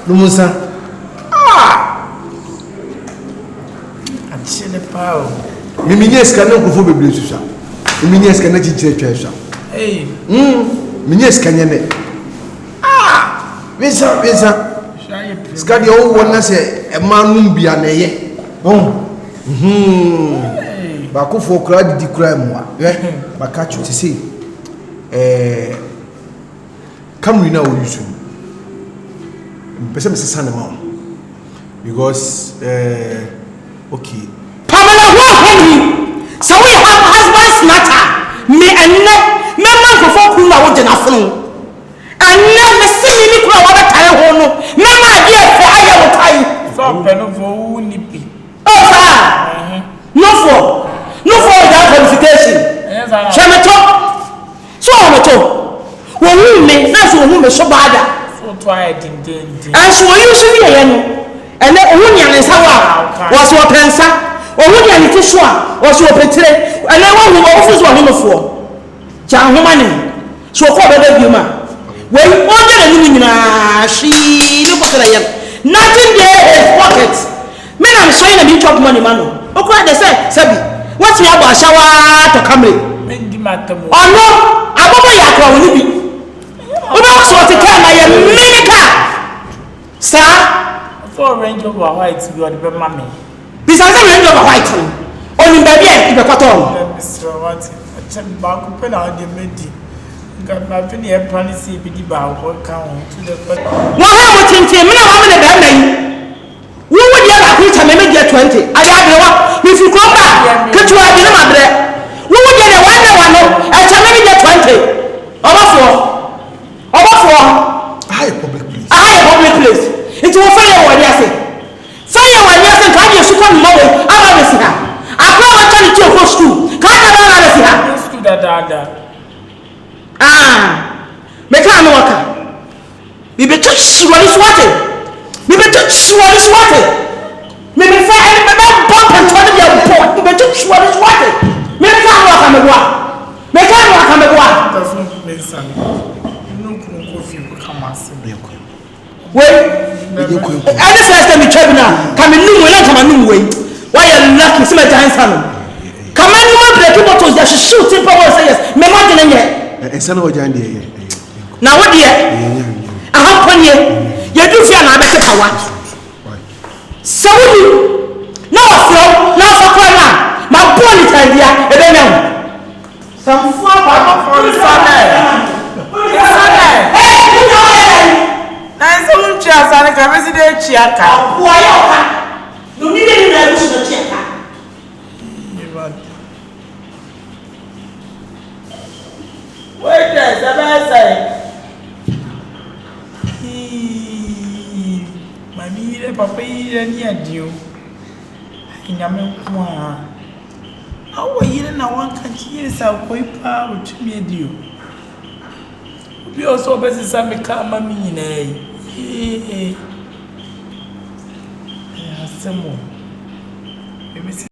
Numusa. Achele pao. Miminye scanner ko fo bebre susa. Miminye scanner chichire twa sha. Minye scanner ne. Visa. Skadi o wona se e manum bia na ye. Ba ko fo kura di kura mu a. Ba ka chu ti se. Camry na o yusu. Person Mrs. Sanema because okay. Pamela, who Henry? So we have husbands matter. Me and me man for four cool na wodi na funu. And now me see me kura wa tare ho no. Me ma dia fe aya wo tai. So peno for who nipi. Oh sir. No for that qualification. Chemeto. So ometo. Wo hu me na so hu me so bada. And so you see here no and then ohun yan nsa wa was your pensa ohun yan ti so a was your petire and then one who office one no for ja homa ne so ko be da bi ma we onye na ni nyina shi ni ko kala yan nothing there is pocket me na so na me chop money man o ko dey say sabi what you about shower to come me di matamu ono abobo ya kwa woni bi Oba so te car na ye mini car. Sir, for Range Rover white be o de mama. Bisa say Range Rover white. Oni ba bia ibe kwato. Mr. What? Chem ba ku pe na de medi. Ga na fi ne e plan si bi di ba ko kan to the first. Mo ha mo tintin me na wa me na ba na yi. Wo wo dia ba ku cha me me dia 20. Aya be wa. If you go back, ketu a bi na ma bre. Wo wo dia na wa no, e cha me dia 20. Oba for High public place. It will fire what you say. Fire what you say, can you super mother? I want to see her. I go to the school. Can't I want to see her? School that. Make her work. We be touch what is water. We be touch what is water. Maybe fire and bump and turn your report. We be touch what is water. Make her work on the wall. Make her work on the wall. Doesn't make sense. Wait, any first time you try now, come in new way, come in new way. Why are you lucky? See my giant son. Come on, you want break bottles that should shoot in power. Say yes, me more than yet. And son of a giant. Now what dear? I have 1 year. You do fear my better power. So you no flow, no for corner. My body idea, and then now. Some far for the sun. Nice old chairs and a resident chiaka. Why, you need a chiaka. Wait, there's a bad Mammy, Papa, and you. In a milk. How are you now? One can't hear so quite power to me, dear. We also better some come me. Some more. Maybe